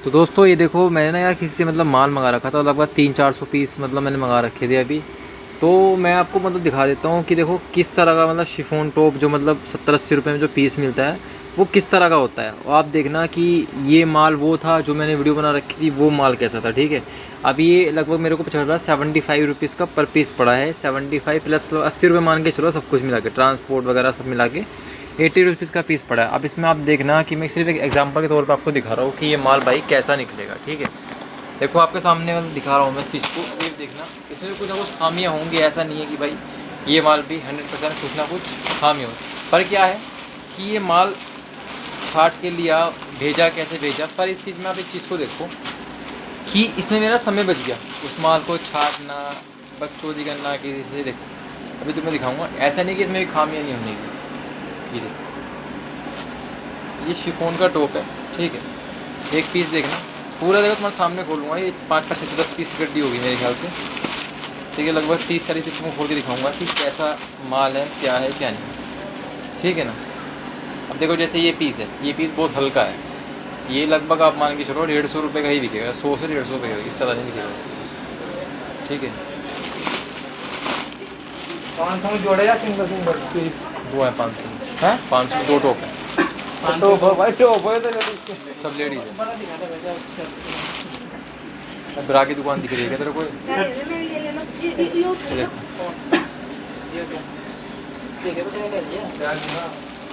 तो दोस्तों ये देखो, मैंने ना यार किसी से मतलब माल मंगा रखा था, लगभग 300-400 पीस मतलब मैंने मंगा रखे थे अभी। तो मैं आपको मतलब दिखा देता हूँ कि देखो किस तरह का मतलब शिफॉन टॉप जो मतलब 70-80 रुपये में जो पीस मिलता है वो किस तरह का होता है। और आप देखना कि ये माल वो था जो मैंने वीडियो बना रखी थी, वो माल कैसा था, ठीक है। अभी ये लगभग मेरे को पता चल रहा है 75 रुपीज़ का पर पीस पड़ा है। 75 प्लस 80 रुपये मान के चलो, सब कुछ मिला के ट्रांसपोर्ट वगैरह सब मिला के 80 रुपीज़ का पीस पड़ा है। अब इसमें आप देखना कि मैं सिर्फ एक एग्जांपल के तौर पे आपको दिखा रहा हूँ कि ये माल भाई कैसा निकलेगा, ठीक है। देखो आपके सामने मैं दिखा रहा हूँ मैं चीज़ को, ये देखना इसमें कुछ ना कुछ खामियाँ होंगी। ऐसा नहीं है कि भाई ये माल भी 100% कुछ ना कुछ खामी हो। पर क्या है कि ये माल छाट के लिया, भेजा कैसे भेजा। पर इस चीज़ में आप एक चीज़ को देखो कि इसमें मेरा समय बच गया, उस माल को छाटना, बकचोदी करना किसी से। देखो अभी तुम्हें दिखाऊंगा, ऐसा नहीं कि इसमें भी खामियाँ नहीं होंगी। ये देखो, ये शिफॉन का टॉप है, ठीक है। एक पीस देखना पूरा, देखो तुम्हारे सामने खोलूँगा, ये 5-5 6-10 पीस की गड्डी होगी मेरे ख्याल से, ठीक है। लगभग 30-40 पीस में खोल के दिखाऊंगा कि कैसा माल है, क्या है क्या नहीं, ठीक है ना। अब देखो जैसे ये पीस है, ये पीस बहुत हल्का है। ये लगभग आप मान के चलो 150 रुपये का ही बिकेगा, 100 से 150 रुपये का, इससे ज़्यादा नहीं बिकेगा, ठीक है। 500 में जोड़े या सिंगल सिंगल पीस? दो है 500 है, 500 में 2 टॉप है। टॉप भाई, टॉप है तो सब लेडीज़ है। अब ब्रा की दुकान दिख रही है क्या तेरे को? ये देखो, ठीक है बेटा, ले लिया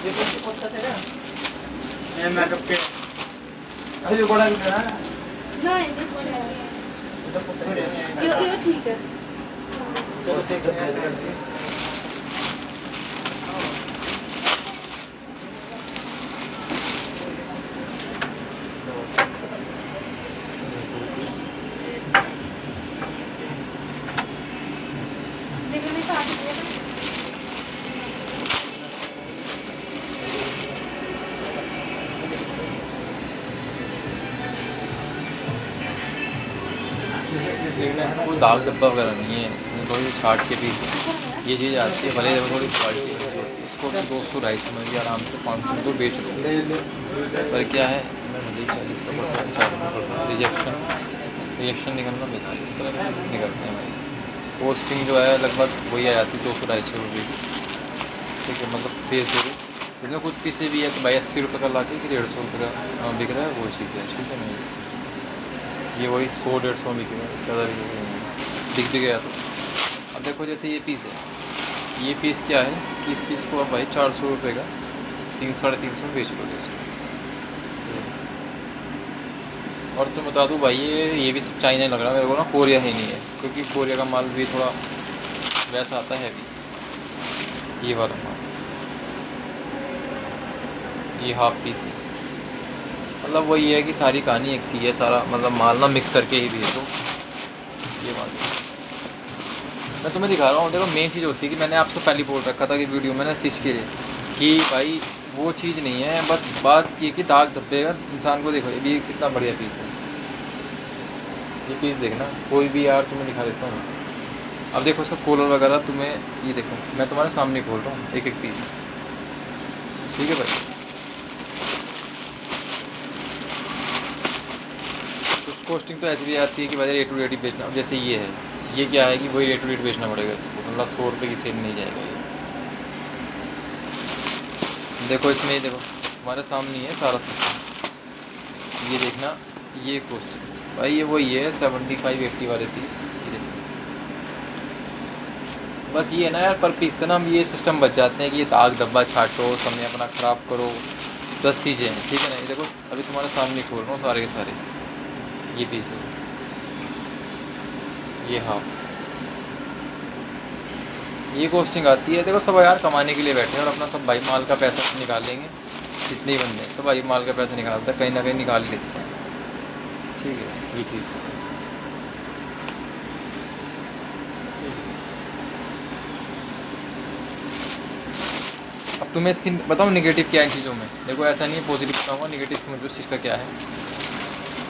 ये तो कौन सा तेरा ये मेकअप के अभी बड़ा भी है ना। ना ये ठीक है। चलो देखते हैं। देखने में साथ ही है ना। देखना इसमें कोई दाग धब्बा वगैरह नहीं है, इसमें थोड़ी छाट के पीस ये चीज़ आती है। भले थोड़ी क्वालिटी होती है, इसको भी 200-250 में भी आराम से 500 में तो बेच लो। पर क्या है, मैं भले 40 का पड़ रहा है, 50 का पड़ रहा है, रिजेक्शन निकलना बेकार, इस तरह के पीस निकलते हैं भाई। पोस्टिंग जो है लगभग वही आ जाती है 200-250 रुपये की, ठीक है। मतलब बेच दो, इसमें कुछ पीसे भी है तो भाई 80 रुपये का ला के 150 रुपये का बिक रहा है, वो चीज़ है, ठीक है ना। ये वही 100-150 बिक रहा है, इससे ज़्यादा बिक रहा है, दिख भी गया तो। अब देखो जैसे ये पीस है, ये पीस क्या है कि इस पीस को अब भाई 400 रुपये का 300-350 में बेच लो इसको। और तुम बता दूँ भाई, ये भी सब चाइना लग रहा है मेरे को ना, कोरिया ही नहीं है, क्योंकि कोरिया का माल भी थोड़ा वैसा आता है अभी। ये वाला माल, ये हाफ पीस है, मतलब वही है कि सारी कहानी एक सी है, सारा मतलब माल ना मिक्स करके ही भेज दो। ये माल मैं तुम्हें दिखा रहा हूँ, देखो मेन चीज़ होती है कि मैंने आपसे पहले बोल रखा था कि वीडियो में ना शीश के लिए कि भाई वो चीज़ नहीं है, बस बात ये कि दाग धब्बे का इंसान को। देखो ये कितना बढ़िया पीस है, ये पीस देखना कोई भी यार, तुम्हें दिखा देता हूँ। अब देखो उसका कॉलर वगैरह तुम्हें, ये देखो मैं तुम्हारे सामने खोल रहा हूँ एक एक पीस, ठीक है भाई। कुछ कॉस्टिंग तो ऐसी भी आती है कि भाई रेट टू रेट ही बेचना। जैसे ये है, ये क्या है कि वही रेट टू रेट बेचना पड़ेगा इसको, मतलब 100 रुपये की सेल नहीं जाएगा ये। देखो इसमें, देखो हमारे सामने ही है सारा सिस्टम, ये देखना। ये कॉस्टिंग भाई ये वही है 75-80 वाले पीस, ये देखो। बस ये है ना यार, पर पीस से ना हम ये सिस्टम बच जाते हैं कि ये दाग धब्बा छाटो, समय अपना ख़राब करो, 10 चीज़ें हैं, ठीक है ना। ये देखो अभी तुम्हारे सामने खोल रहा हूँ सारे के सारे, ये पीस है, ये हाफ, ये कॉस्टिंग आती है। देखो सब यार कमाने के लिए बैठे हैं और अपना सब भाई माल का पैसा निकाल लेंगे, जितने ही बंदे हैं सब भाई माल का पैसा निकालते हैं, कहीं ना कहीं निकाल लेते हैं, ठीक है। ये चीज़ अब तुम्हें इसकी बताऊँ नेगेटिव क्या है इन चीज़ों में। देखो ऐसा नहीं है, पॉजिटिव बताऊँगा, नेगेटिव समझो उस चीज़ का क्या है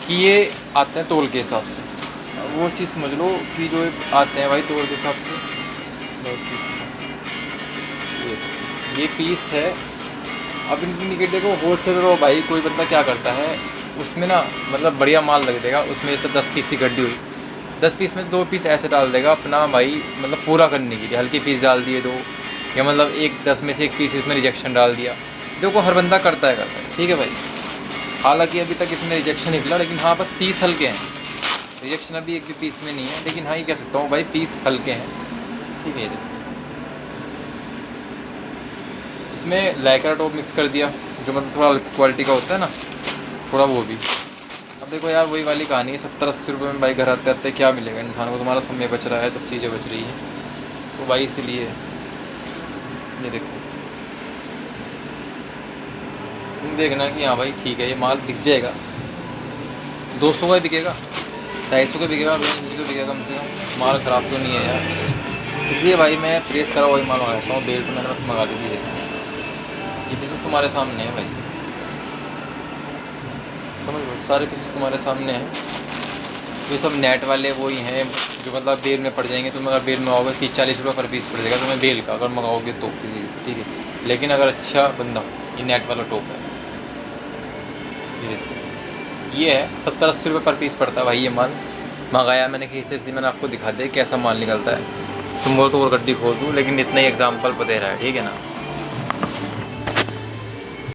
कि ये आते हैं तोल के हिसाब से। वो चीज़ समझ लो कि जो आते हैं भाई तोल के हिसाब से, बस ये पीस है। अब इनकी निकट देखो, होल सेलर हो भाई, कोई बंदा क्या करता है उसमें ना मतलब बढ़िया माल लग देगा। उसमें जैसे 10 पीस की गड्डी हुई, 10 पीस में 2 पीस ऐसे डाल देगा अपना भाई, मतलब पूरा करने के लिए। हल्के पीस डाल दिए 2, या मतलब 10 में से 1 पीस इसमें रिजेक्शन डाल दिया। देखो हर बंदा करता है ठीक है भाई। हालांकि अभी तक इसमें रिजेक्शन नहीं मिला, लेकिन हाँ बस पीस हल्के हैं। रिजेक्शन अभी एक भी पीस में नहीं है, लेकिन हाँ ये कह सकता हूँ भाई पीस हल्के हैं, ठीक है। इसमें लाइक्रा टॉप मिक्स कर दिया, जो मतलब थोड़ा क्वालिटी का होता है ना, थोड़ा वो भी। अब देखो यार वही वाली कहानी है, 70-80 रुपये में भाई घर आते आते क्या मिलेगा इंसान को। तुम्हारा समय बच रहा है, सब चीज़ें बच रही हैं, तो भाई इसलिए ये देखो, तुम देखना कि हाँ भाई ठीक है, ये माल बिक जाएगा। 200 का बिकेगा, 250 का बिकेगा, 250 का बिकेगा कम से कम। माल ख़राब तो नहीं है यार, इसलिए भाई मैं प्रेस करा वही माल मंगाता हूँ। बेल्ट मैंने बस मंगा ली थी, देखो ये पीसेस तुम्हारे सामने है भाई, समझ लो सारे पीसेस तुम्हारे सामने हैं। ये सब नेट वाले वही हैं जो मतलब बेल में पड़ जाएंगे। तुम अगर बेल में आओगे 30-40 रुपये पर पीस पड़ जाएगा तुम्हें बेल का, अगर मंगाओगे तो किसी से, ठीक है। लेकिन अगर अच्छा बंदा, ये नेट वाला टॉप है, ये देखो ये है 70-80 रुपये पर पीस पड़ता है भाई। ये माल मंगाया मैंने कहीं से, इसलिए मैंने आपको दिखा दिया कैसा माल निकलता है। तुम बोलो तो और गड्डी खोल दूँ, लेकिन इतना ही एग्जाम्पल पर दे रहा है, ठीक है ना।